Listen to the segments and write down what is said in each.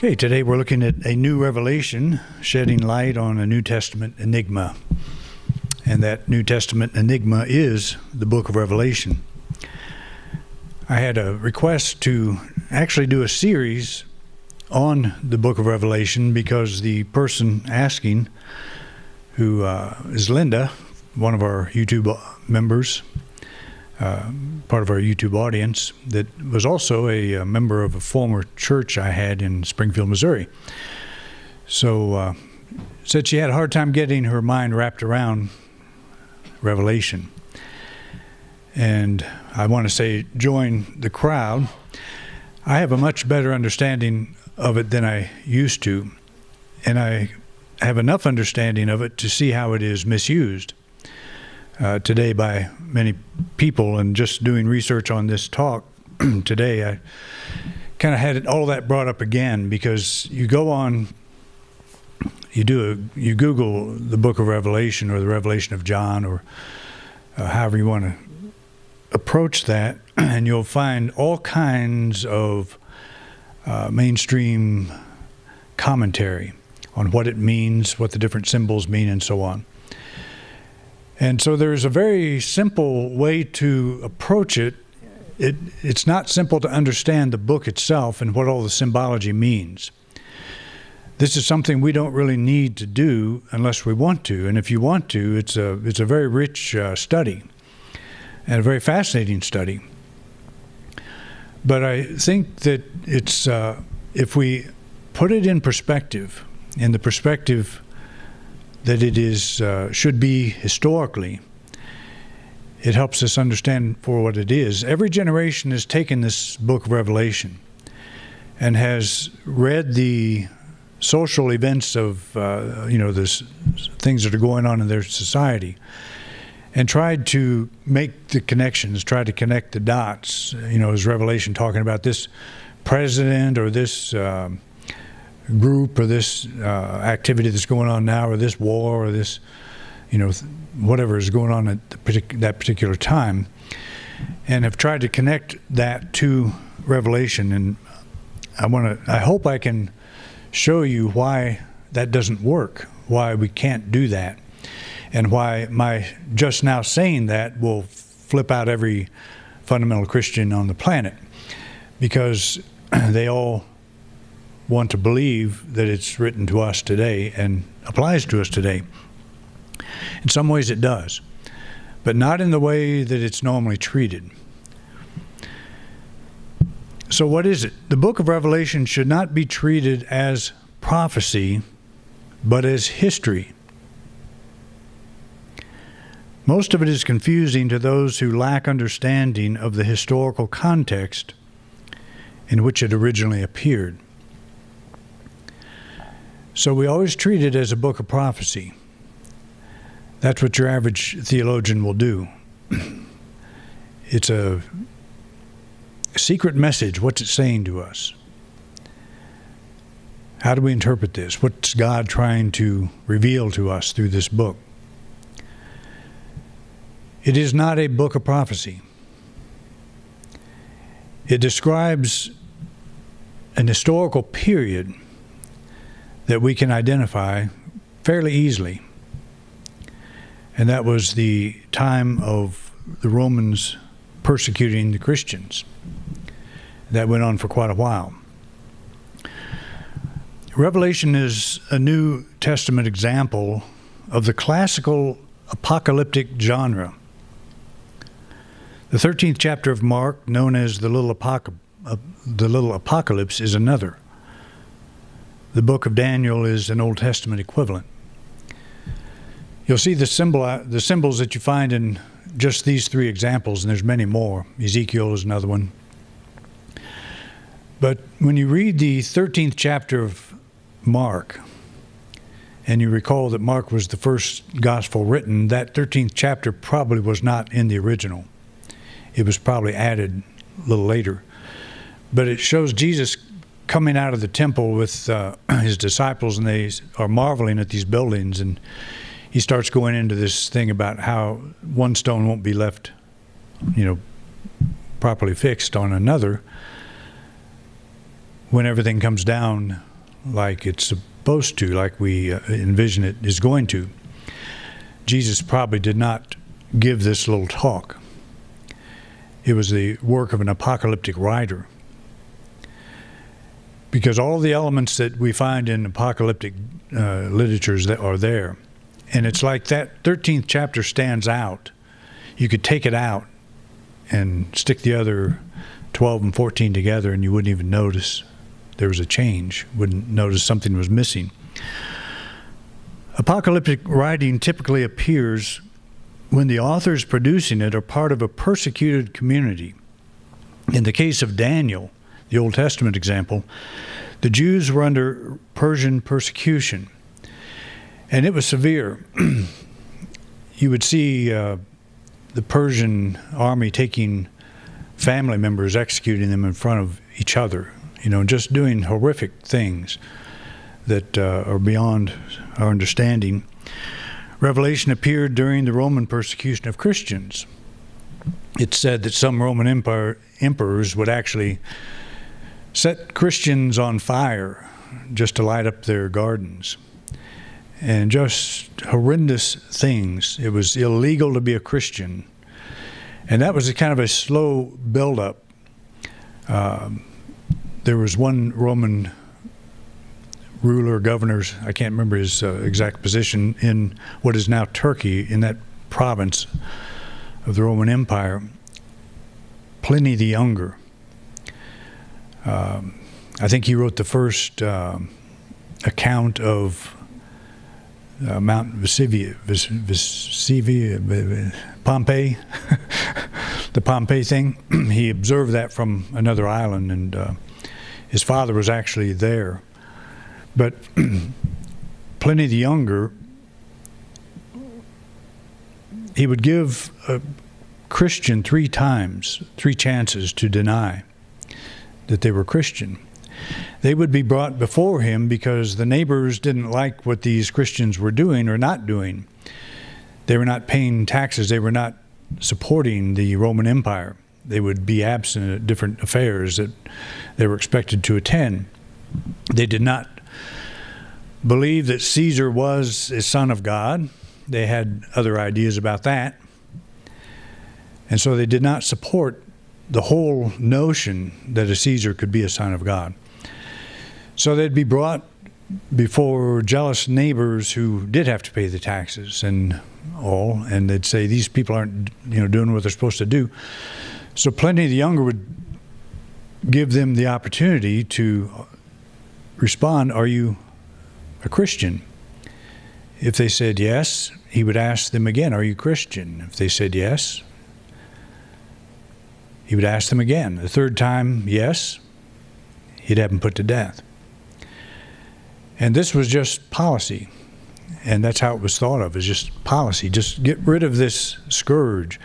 Okay, today we're looking at a new revelation, shedding light on a New Testament enigma. And that New Testament enigma is the book of Revelation. I had a request to actually do a series on the book of Revelation because the person asking, who is Linda, one of our YouTube members, part of our YouTube audience, that was also a member of a former church I had in Springfield, Missouri. So said she had a hard time getting her mind wrapped around Revelation. And I want to say, join the crowd. I have a much better understanding of it than I used to, and I have enough understanding of it to see how it is misused today by many people. And just doing research on this talk today, I kind of had all that brought up again, because you go on, you Google the book of Revelation or the Revelation of John, or however you want to approach that, and you'll find all kinds of mainstream commentary on what it means, what the different symbols mean, and so on. And so there's a very simple way to approach it. It's not simple to understand the book itself and what all the symbology means. This is something we don't really need to do unless we want to. And if you want to, it's a very rich study and a very fascinating study. But I think that it's if we put it in perspective, in the perspective that it is should be historically, it helps us understand for what it is. Every generation has taken this book of Revelation and has read the social events of the things that are going on in their society, and tried to make the connections, tried to connect the dots. Is Revelation talking about this president or this group or this activity that's going on now, or this war, or this, whatever is going on at that particular time, and have tried to connect that to Revelation. And I hope I can show you why that doesn't work, why we can't do that, and why my just now saying that will flip out every fundamental Christian on the planet, because they all want to believe that it's written to us today and applies to us today. In some ways it does, but not in the way that it's normally treated. So what is it? The book of Revelation should not be treated as prophecy, but as history. Most of it is confusing to those who lack understanding of the historical context in which it originally appeared. So we always treat it as a book of prophecy. That's what your average theologian will do. It's a secret message. What's it saying to us? How do we interpret this? What's God trying to reveal to us through this book? It is not a book of prophecy. It describes an historical period that we can identify fairly easily. And that was the time of the Romans persecuting the Christians. That went on for quite a while. Revelation is a New Testament example of the classical apocalyptic genre. The 13th chapter of Mark, known as the Little Apocalypse, is another. The book of Daniel is an Old Testament equivalent. You'll see the symbols that you find in just these three examples, and there's many more. Ezekiel is another one. But when you read the 13th chapter of Mark, and you recall that Mark was the first gospel written, that 13th chapter probably was not in the original. It was probably added a little later. But it shows Jesus coming out of the temple with his disciples, and they are marveling at these buildings, and he starts going into this thing about how one stone won't be left, properly fixed on another when everything comes down like it's supposed to, like we envision it is going to. Jesus probably did not give this little talk. It was the work of an apocalyptic writer. Because all the elements that we find in apocalyptic literatures that are there. And it's like that 13th chapter stands out. You could take it out and stick the other 12 and 14 together and you wouldn't even notice there was a change, wouldn't notice something was missing. Apocalyptic writing typically appears when the authors producing it are part of a persecuted community. In the case of Daniel, the Old Testament example, the Jews were under Persian persecution, and it was severe. You would see the Persian army taking family members, executing them in front of each other, just doing horrific things that are beyond our understanding. Revelation appeared during the Roman persecution of Christians. It's said that some Roman emperors would actually set Christians on fire just to light up their gardens. And just horrendous things. It was illegal to be a Christian. And that was a kind of a slow buildup. There was one Roman ruler, governor, I can't remember his exact position, in what is now Turkey, in that province of the Roman Empire, Pliny the Younger. I think he wrote the first account of Mount Vesuvius, Pompeii, the Pompeii thing. He observed that from another island, and his father was actually there. But Pliny the Younger, he would give a Christian 3 chances to deny that they were Christian. They would be brought before him because the neighbors didn't like what these Christians were doing or not doing. They were not paying taxes. They were not supporting the Roman Empire. They would be absent at different affairs that they were expected to attend. They did not believe that Caesar was a son of God. They had other ideas about that. And so they did not support the whole notion that a Caesar could be a son of God. So they'd be brought before jealous neighbors who did have to pay the taxes and all, and they'd say, these people aren't doing what they're supposed to do. So Pliny the Younger would give them the opportunity to respond, are you a Christian? If they said yes, he would ask them again, are you Christian? If they said yes, he would ask them again. The third time, yes, he'd have them put to death. And this was just policy. And that's how it was thought of, as just policy. Just get rid of this scourge.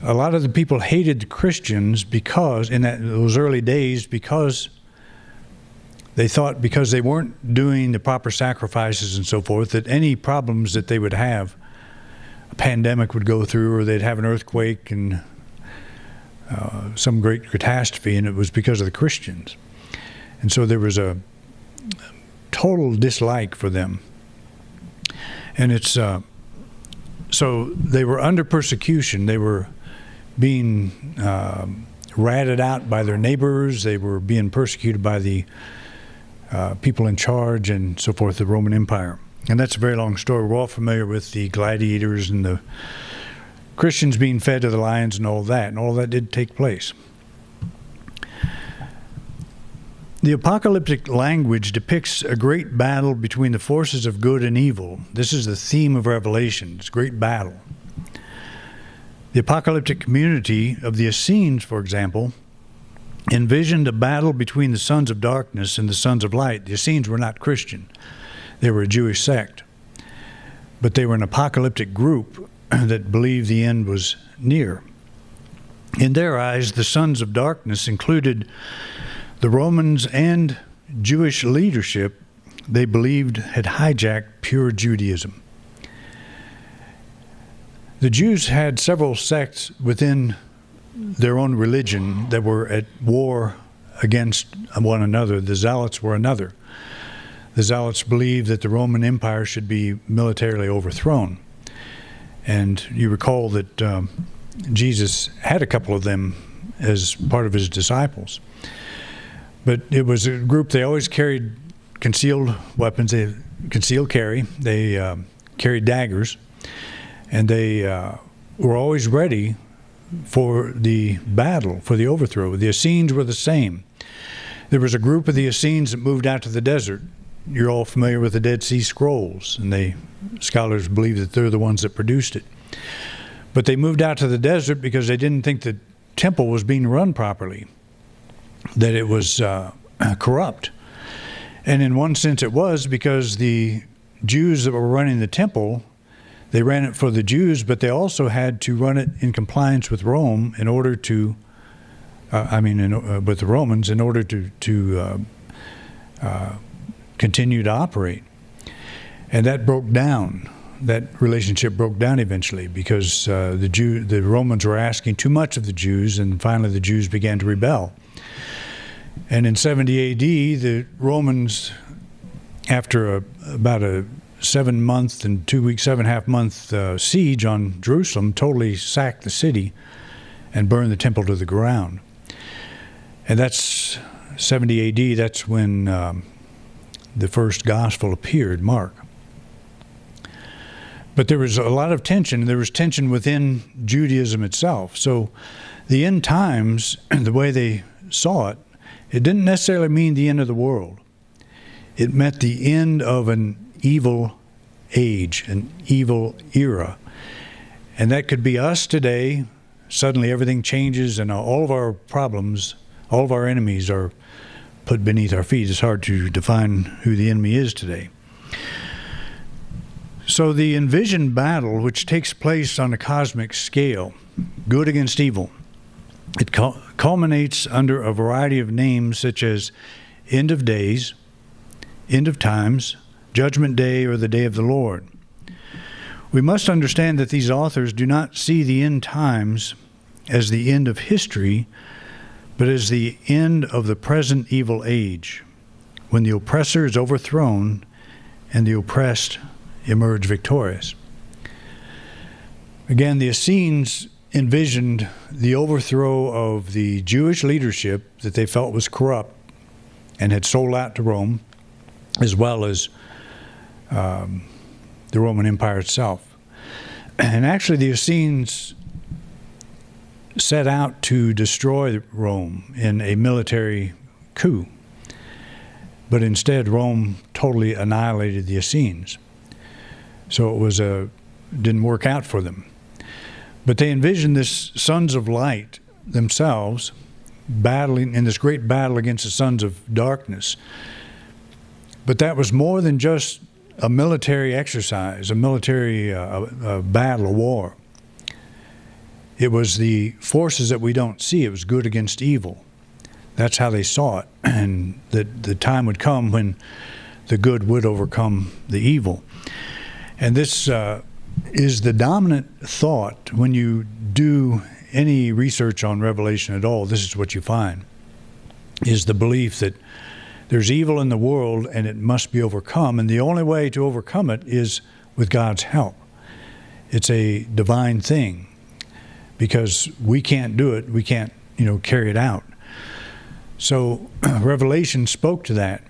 A lot of the people hated the Christians because, in those early days, because they thought because they weren't doing the proper sacrifices and so forth, that any problems that they would have, a pandemic would go through, or they'd have an earthquake and some great catastrophe, and it was because of the Christians. And so there was a total dislike for them. And it's so they were under persecution. They were being ratted out by their neighbors. They were being persecuted by the people in charge and so forth, the Roman Empire. And that's a very long story. We're all familiar with the gladiators and the Christians being fed to the lions and all that. And all that did take place. The apocalyptic language depicts a great battle between the forces of good and evil. This is the theme of Revelation. It's a great battle. The apocalyptic community of the Essenes, for example, envisioned a battle between the sons of darkness and the sons of light. The Essenes were not Christian. They were a Jewish sect. But they were an apocalyptic group that believed the end was near. In their eyes, the sons of darkness included the Romans and Jewish leadership they believed had hijacked pure Judaism. The Jews had several sects within their own religion that were at war against one another. The Zealots were another. the Zealots believed that the Roman Empire should be militarily overthrown. And you recall that Jesus had a couple of them as part of his disciples. But it was a group, they always carried concealed weapons, they concealed carry, they carried daggers, and they were always ready for the battle, for the overthrow. The Essenes were the same. There was a group of the Essenes that moved out to the desert. You're all familiar with the Dead Sea Scrolls, and scholars believe that they're the ones that produced it. But they moved out to the desert because they didn't think the temple was being run properly, that it was corrupt. And in one sense it was, because the Jews that were running the temple, they ran it for the Jews, but they also had to run it in compliance with Rome in order to, with the Romans, in order to continue to operate. And that broke down. That relationship broke down eventually because the Romans were asking too much of the Jews, and finally the Jews began to rebel. And in 70 AD, the Romans, after about a 7-month and 7.5 month siege on Jerusalem, totally sacked the city and burned the temple to the ground. And that's 70 AD. That's when the first gospel appeared, Mark. But there was a lot of tension. There was tension within Judaism itself. So the end times, the way they saw it, it didn't necessarily mean the end of the world. It meant the end of an evil age, an evil era. And that could be us today. Suddenly everything changes and all of our problems, all of our enemies are put beneath our feet. It's hard to define who the enemy is today. So the envisioned battle, which takes place on a cosmic scale, good against evil, it culminates under a variety of names such as end of days, end of times, judgment day, or the day of the Lord. We must understand that these authors do not see the end times as the end of history, but as the end of the present evil age, when the oppressor is overthrown and the oppressed emerge victorious. Again, the Essenes envisioned the overthrow of the Jewish leadership that they felt was corrupt and had sold out to Rome, as well as the Roman Empire itself. And actually the Essenes set out to destroy Rome in a military coup, but instead Rome totally annihilated the Essenes. So it didn't work out for them. But they envisioned this sons of light themselves battling in this great battle against the sons of darkness. But that was more than just a military exercise, a military battle, a war. It was the forces that we don't see. It was good against evil. That's how they saw it. And that the time would come when the good would overcome the evil. And this is the dominant thought when you do any research on Revelation at all. This is what you find, is the belief that there's evil in the world and it must be overcome. And the only way to overcome it is with God's help. It's a divine thing because we can't do it. We can't, carry it out. So Revelation spoke to that.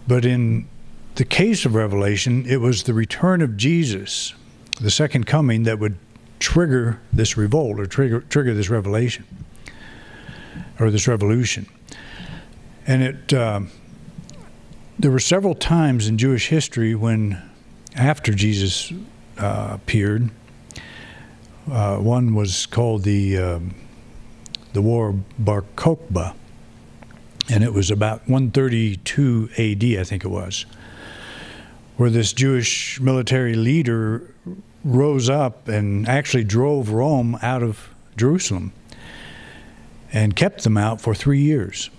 But in the case of Revelation, it was the return of Jesus, the second coming, that would trigger this revolt or trigger this revelation or this revolution. And there were several times in Jewish history when, after Jesus appeared, one was called the War of Bar Kokhba, and it was about 132 A.D., I think it was, where this Jewish military leader rose up and actually drove Rome out of Jerusalem and kept them out for 3 years.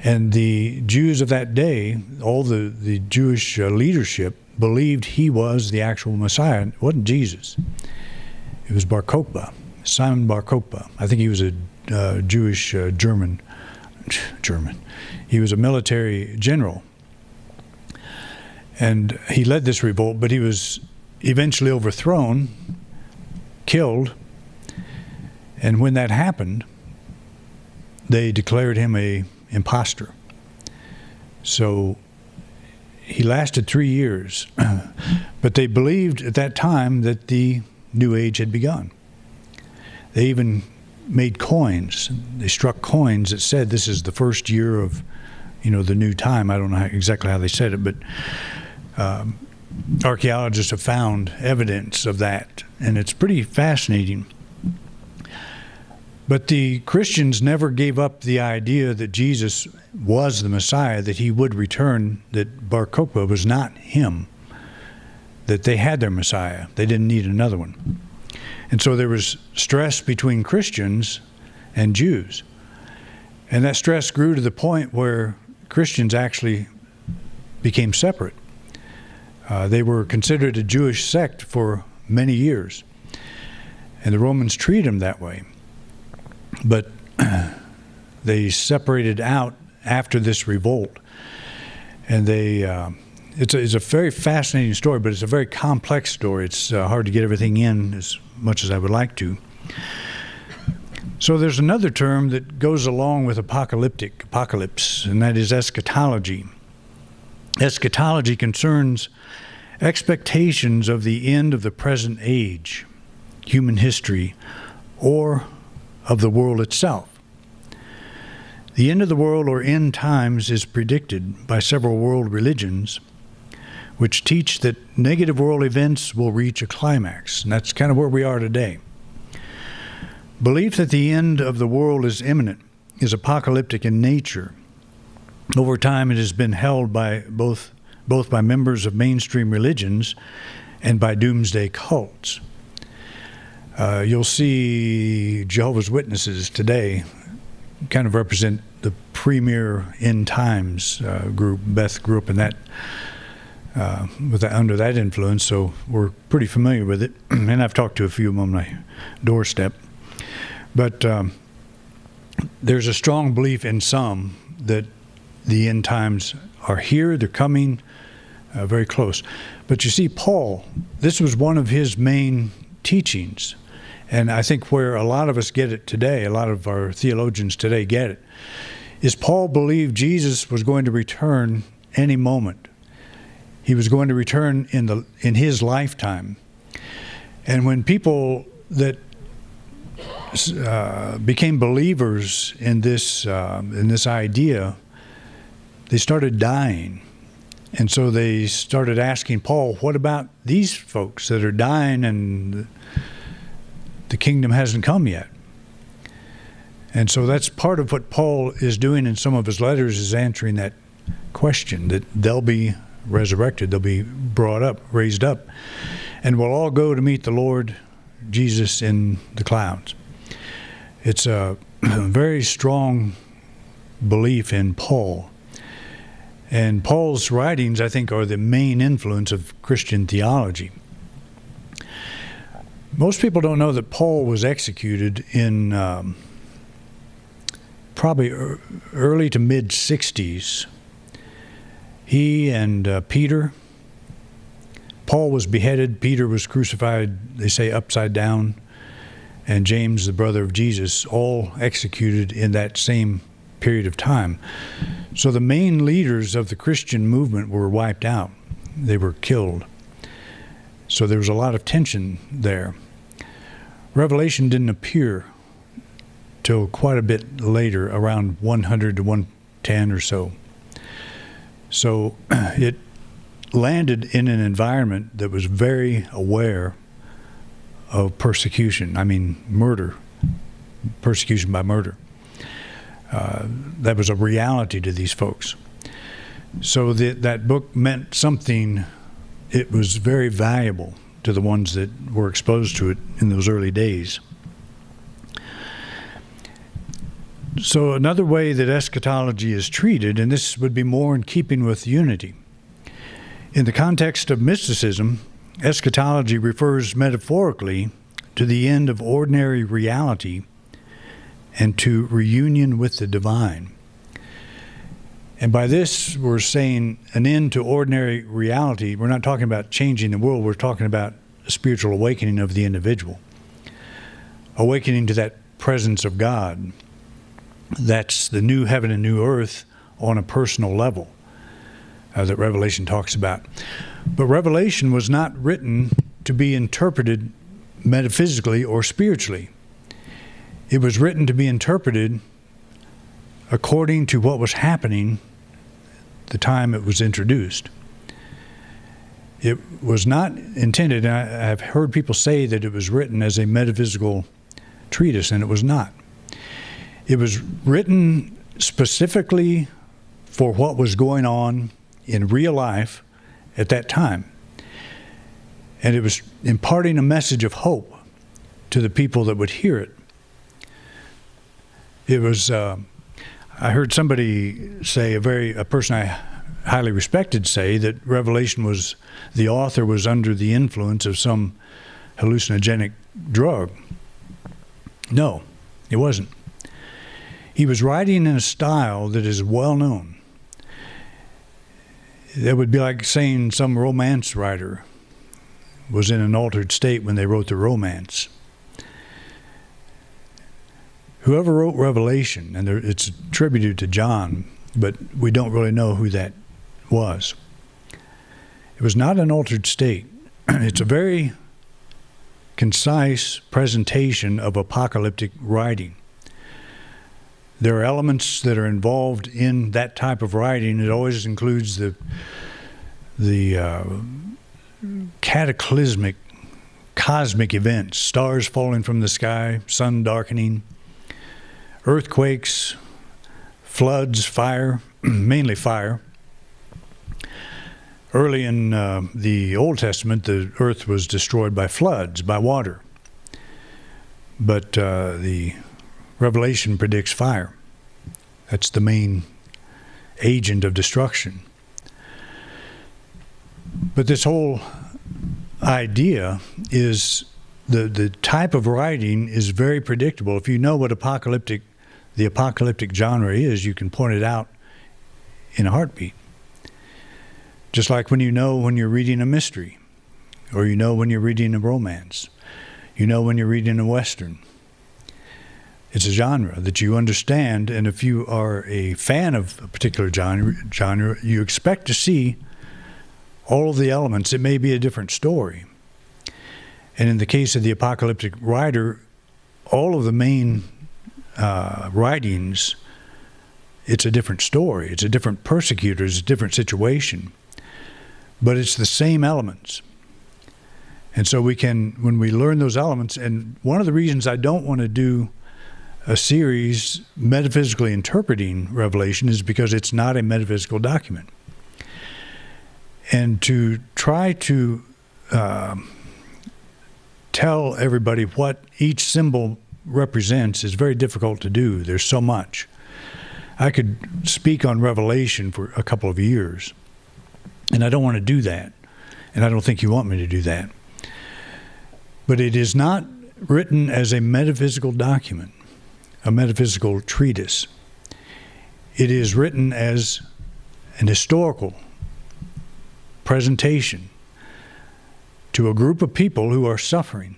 And the Jews of that day, all the Jewish leadership, believed he was the actual Messiah. It wasn't Jesus. It was Bar Kokhba, Simon Bar Kokhba. I think he was a Jewish German He was a military general. And he led this revolt, but he was eventually overthrown, killed. And when that happened, they declared him an imposter. So he lasted 3 years. But they believed at that time that the New Age had begun. They even made coins. They struck coins that said this is the first year of, the new time. I don't know exactly how they said it, but archaeologists have found evidence of that, and it's pretty fascinating. But the Christians never gave up the idea that Jesus was the Messiah, that he would return, that Bar Kokhba was not him, that they had their Messiah. They didn't need another one. And so there was stress between Christians and Jews. And that stress grew to the point where Christians actually became separate. They were considered a Jewish sect for many years. And the Romans treated them that way. But they separated out after this revolt. And it's a very fascinating story, but it's a very complex story. It's hard to get everything in as much as I would like to. So there's another term that goes along with apocalypse, and that is eschatology. Eschatology concerns expectations of the end of the present age, human history, or of the world itself. The end of the world or end times is predicted by several world religions, which teach that negative world events will reach a climax. And that's kind of where we are today. Belief that the end of the world is imminent is apocalyptic in nature. Over time, it has been held by both by members of mainstream religions and by doomsday cults. You'll see Jehovah's Witnesses today kind of represent the premier end times group. Beth grew up in that, under that influence, so we're pretty familiar with it. And I've talked to a few of them on my doorstep. But there's a strong belief in some that the end times are here, they're coming, very close. But you see, Paul, this was one of his main teachings. And I think where a lot of us get it today, a lot of our theologians today get it, is Paul believed Jesus was going to return any moment. He was going to return in his lifetime. And when people that became believers in this idea, they started dying. And so they started asking Paul, what about these folks that are dying and the kingdom hasn't come yet? And so that's part of what Paul is doing in some of his letters, is answering that question, that they'll be resurrected, they'll be brought up, raised up, and we'll all go to meet the Lord Jesus in the clouds. It's a very strong belief in Paul. And Paul's writings, I think, are the main influence of Christian theology. Most people don't know that Paul was executed in probably early to mid-60s. He and Peter, Paul was beheaded, Peter was crucified, they say upside down, and James, the brother of Jesus, all executed in that same period of time. So the main leaders of the Christian movement were wiped out. They were killed. So there was a lot of tension there. Revelation didn't appear till quite a bit later, around 100 to 110 or so. So it landed in an environment that was very aware of persecution. I mean, murder, persecution by murder. That was a reality to these folks. So that book meant something. It was very valuable to the ones that were exposed to it in those early days. So another way that eschatology is treated, and this would be more in keeping with unity. In the context of mysticism, eschatology refers metaphorically to the end of ordinary reality and to reunion with the divine. And by this, we're saying an end to ordinary reality. We're not talking about changing the world. We're talking about a spiritual awakening of the individual, awakening to that presence of God. That's the new heaven and new earth on a personal level that Revelation talks about. But Revelation was not written to be interpreted metaphysically or spiritually. It was written to be interpreted according to what was happening the time it was introduced. It was not intended, and I've heard people say that it was written as a metaphysical treatise, and it was not. It was written specifically for what was going on in real life at that time. And it was imparting a message of hope to the people that would hear it. It was, I heard somebody say, a person I highly respected say that Revelation was, the author was under the influence of some hallucinogenic drug. No, it wasn't. He was writing in a style that is well known. That would be like saying some romance writer was in an altered state when they wrote the romance. Whoever wrote Revelation, and it's attributed to John, but we don't really know who that was. It was not an altered state. It's a very concise presentation of apocalyptic writing. There are elements that are involved in that type of writing. It always includes the cataclysmic, cosmic events, stars falling from the sky, sun darkening, earthquakes, floods, fire, mainly fire. Early in the Old Testament, the earth was destroyed by floods, by water. But the Revelation predicts fire. That's the main agent of destruction. But this whole idea is the type of writing is very predictable. If you know what the apocalyptic genre is, you can point it out in a heartbeat. Just like when you're reading a mystery, or when you're reading a romance, when you're reading a Western. It's a genre that you understand, and if you are a fan of a particular genre, you expect to see all of the elements. It may be a different story. And in the case of the apocalyptic writer, all of the main writings, it's a different story. It's a different persecutor. It's a different situation. But it's the same elements. And so when we learn those elements, and one of the reasons I don't want to do a series metaphysically interpreting Revelation is because it's not a metaphysical document. And to try to tell everybody what each symbol represents is very difficult to do. There's so much. I could speak on Revelation for a couple of years, and I don't want to do that, and I don't think you want me to do that. But it is not written as a metaphysical document, a metaphysical treatise. It is written as an historical presentation to a group of people who are suffering.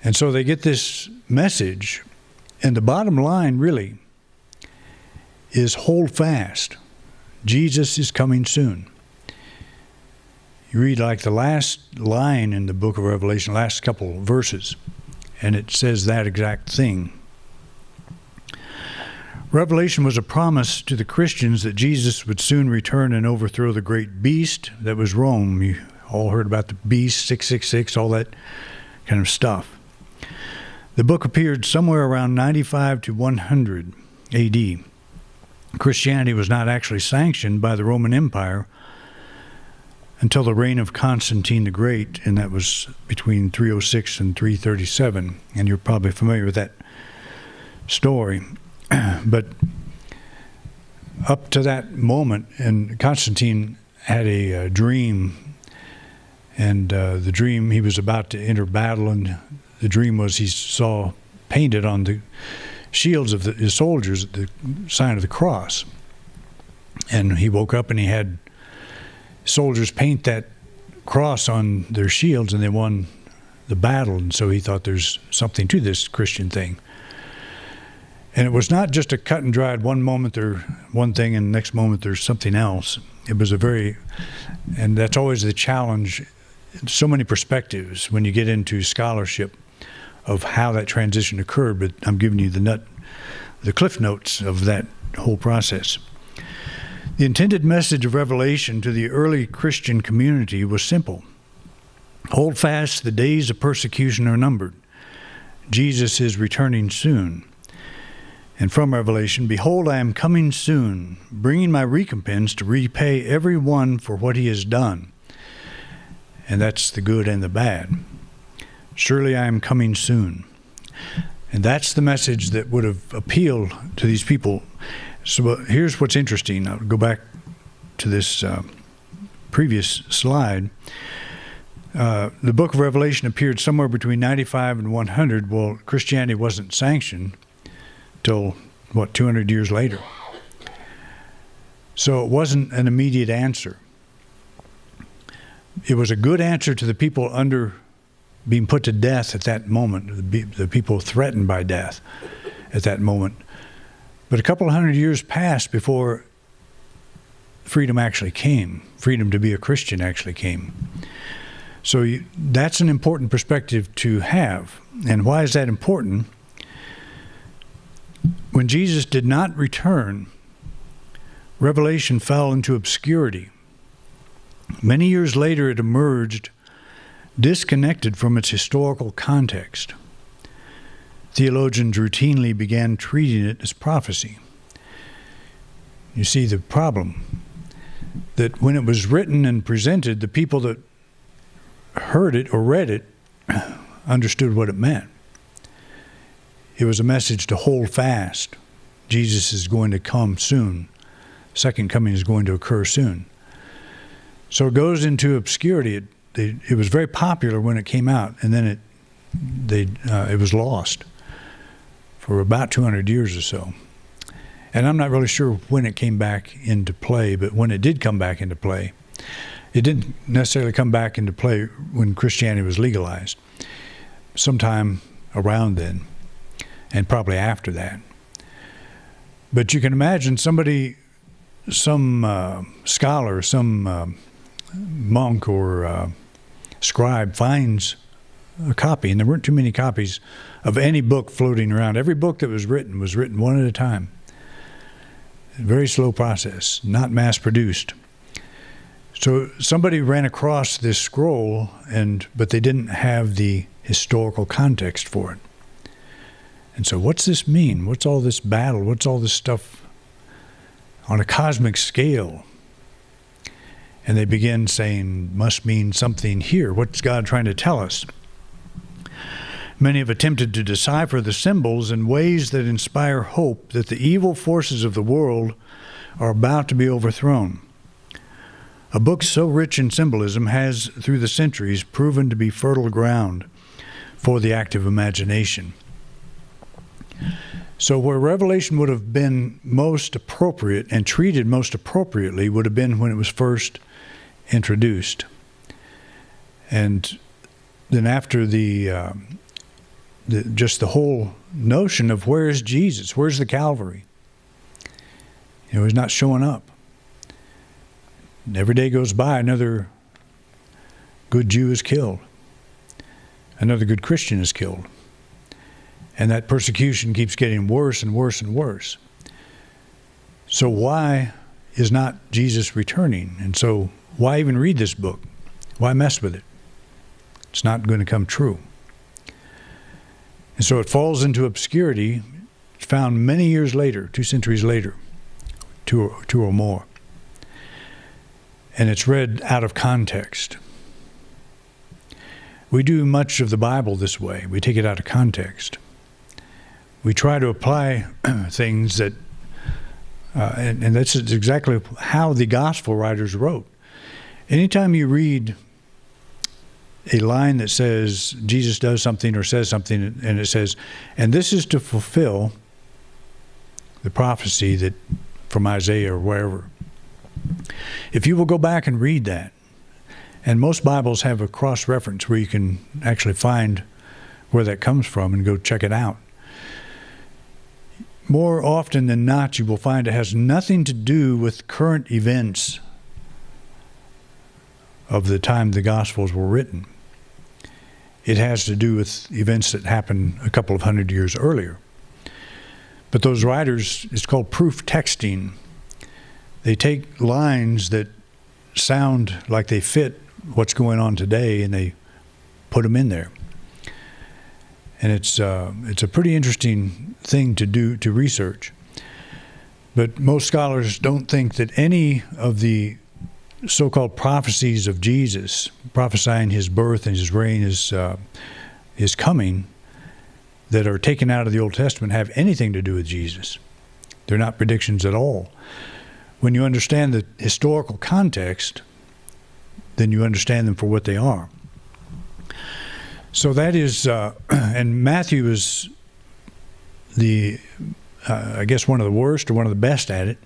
And so they get this message, and the bottom line really is hold fast. Jesus is coming soon. You read like the last line in the book of Revelation, last couple verses, and it says that exact thing. Revelation was a promise to the Christians that Jesus would soon return and overthrow the great beast that was Rome. You all heard about the beast, 666, all that kind of stuff. The book appeared somewhere around 95 to 100 AD. Christianity was not actually sanctioned by the Roman Empire until the reign of Constantine the Great, and that was between 306 and 337. And you're probably familiar with that story. But up to that moment, and Constantine had a dream, and the dream, he was about to enter battle, and the dream was he saw painted on the shields of his soldiers the sign of the cross. And he woke up and he had soldiers paint that cross on their shields, and they won the battle. And so he thought there's something to this Christian thing. And it was not just a cut and dried, one moment they're one thing and the next moment there's something else. It was and that's always the challenge, so many perspectives when you get into scholarship of how that transition occurred, but I'm giving you the cliff notes of that whole process. The intended message of Revelation to the early Christian community was simple. Hold fast, the days of persecution are numbered. Jesus is returning soon. And from Revelation, behold, I am coming soon, bringing my recompense to repay every one for what he has done. And that's the good and the bad. Surely I am coming soon. And that's the message that would have appealed to these people. So here's what's interesting. I'll go back to this previous slide. The book of Revelation appeared somewhere between 95 and 100. Well, Christianity wasn't sanctioned till, 200 years later. So it wasn't an immediate answer. It was a good answer to the people under being put to death at that moment, the people threatened by death at that moment. But a couple of hundred years passed before freedom actually came. Freedom to be a Christian actually came. So that's an important perspective to have. And why is that important? When Jesus did not return, Revelation fell into obscurity. Many years later, it emerged disconnected from its historical context. Theologians routinely began treating it as prophecy. You see the problem, that when it was written and presented, the people that heard it or read it understood what it meant. It was a message to hold fast. Jesus is going to come soon. Second coming is going to occur soon. So it goes into obscurity. It was very popular when it came out, and then it was lost for about 200 years or so. And I'm not really sure when it came back into play, but when it did come back into play, it didn't necessarily come back into play when Christianity was legalized. Sometime around then, and probably after that. But you can imagine some scholar, some monk or scribe finds a copy, and there weren't too many copies of any book floating around. Every book that was written one at a time. A very slow process, not mass-produced. So somebody ran across this scroll, but they didn't have the historical context for it. And so what's this mean? What's all this battle? What's all this stuff on a cosmic scale? And they begin saying, must mean something here. What's God trying to tell us? Many have attempted to decipher the symbols in ways that inspire hope that the evil forces of the world are about to be overthrown. A book so rich in symbolism has, through the centuries, proven to be fertile ground for the active imagination. So where Revelation would have been most appropriate and treated most appropriately would have been when it was first introduced. And then after just the whole notion of where is Jesus? Where's the Calvary? He's not showing up. And every day goes by, another good Jew is killed. Another good Christian is killed. And that persecution keeps getting worse and worse and worse. So why is not Jesus returning? And so why even read this book? Why mess with it? It's not going to come true. And so it falls into obscurity. It's found many years later, 2 centuries later, two or more. And it's read out of context. We do much of the Bible this way. We take it out of context. We try to apply things that, and that's exactly how the gospel writers wrote. Anytime you read a line that says Jesus does something or says something, and it says, and this is to fulfill the prophecy that from Isaiah or wherever, If you will go back and read that, and most Bibles have a cross-reference where you can actually find where that comes from and go check it out. More often than not, you will find it has nothing to do with current events of the time the Gospels were written. It has to do with events that happened a couple of hundred years earlier. But those writers, it's called proof texting. They take lines that sound like they fit what's going on today, and they put them in there. And it's a pretty interesting thing to do, to research. But most scholars don't think that any of the so-called prophecies of Jesus, prophesying his birth and his reign, his coming, that are taken out of the Old Testament have anything to do with Jesus. They're not predictions at all. When you understand the historical context, then you understand them for what they are. So that is, and Matthew is I guess one of the worst or one of the best at it.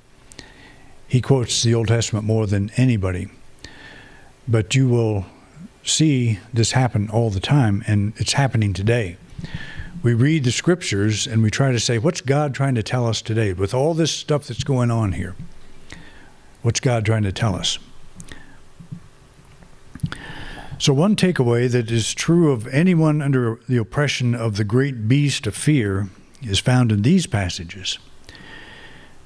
He quotes the Old Testament more than anybody. But you will see this happen all the time, and it's happening today. We read the scriptures and we try to say, what's God trying to tell us today? With all this stuff that's going on here, what's God trying to tell us? So one takeaway that is true of anyone under the oppression of the great beast of fear is found in these passages.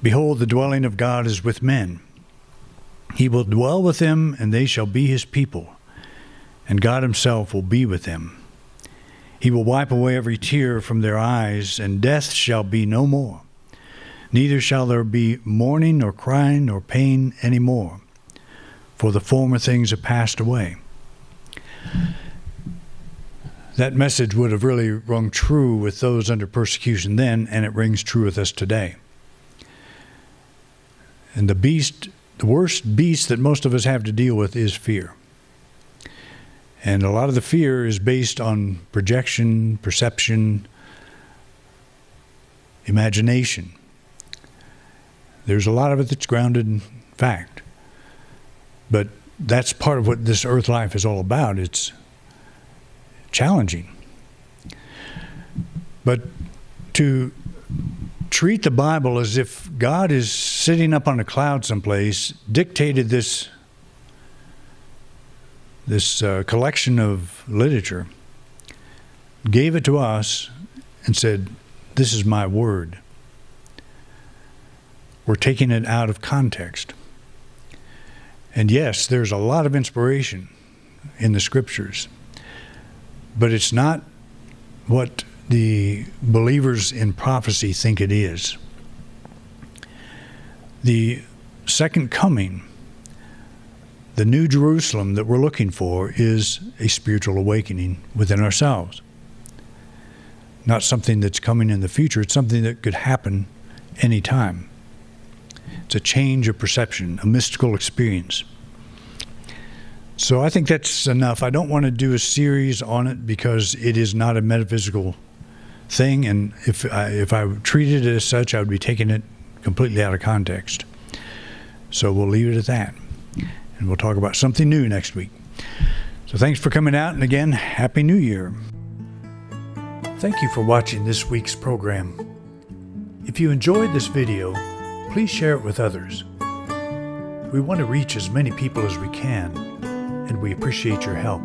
Behold, the dwelling of God is with men. He will dwell with them, and they shall be his people, and God himself will be with them. He will wipe away every tear from their eyes, and death shall be no more. Neither shall there be mourning, nor crying, nor pain any more, for the former things have passed away. That message would have really rung true with those under persecution then, and it rings true with us today. And the worst beast that most of us have to deal with is fear. And a lot of the fear is based on projection, perception, imagination. There's a lot of it that's grounded in fact. But that's part of what this earth life is all about. It's challenging. But to treat the Bible as if God is sitting up on a cloud someplace, dictated this collection of literature, gave it to us, and said, this is my word. We're taking it out of context. And yes, there's a lot of inspiration in the scriptures, but it's not what the believers in prophecy think it is. The second coming, the new Jerusalem that we're looking for, is a spiritual awakening within ourselves. Not something that's coming in the future. It's something that could happen anytime. It's a change of perception, a mystical experience. So I think that's enough. I don't want to do a series on it because it is not a metaphysical thing, and if I treated it as such, I would be taking it completely out of context. So we'll leave it at that, and we'll talk about something new next week. So thanks for coming out, and again, Happy New Year. Thank you for watching this week's program. If you enjoyed this video, please share it with others. We want to reach as many people as we can, and we appreciate your help.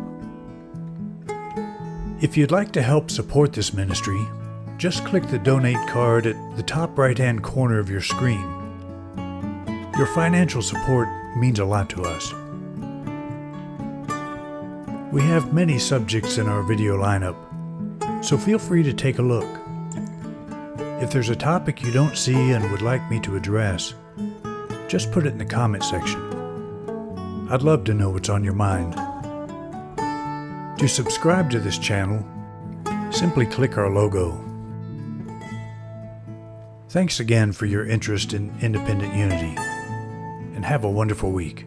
If you'd like to help support this ministry, just click the donate card at the top right-hand corner of your screen. Your financial support means a lot to us. We have many subjects in our video lineup, so feel free to take a look. If there's a topic you don't see and would like me to address, just put it in the comment section. I'd love to know what's on your mind. To subscribe to this channel, simply click our logo. Thanks again for your interest in Independent Unity, and have a wonderful week.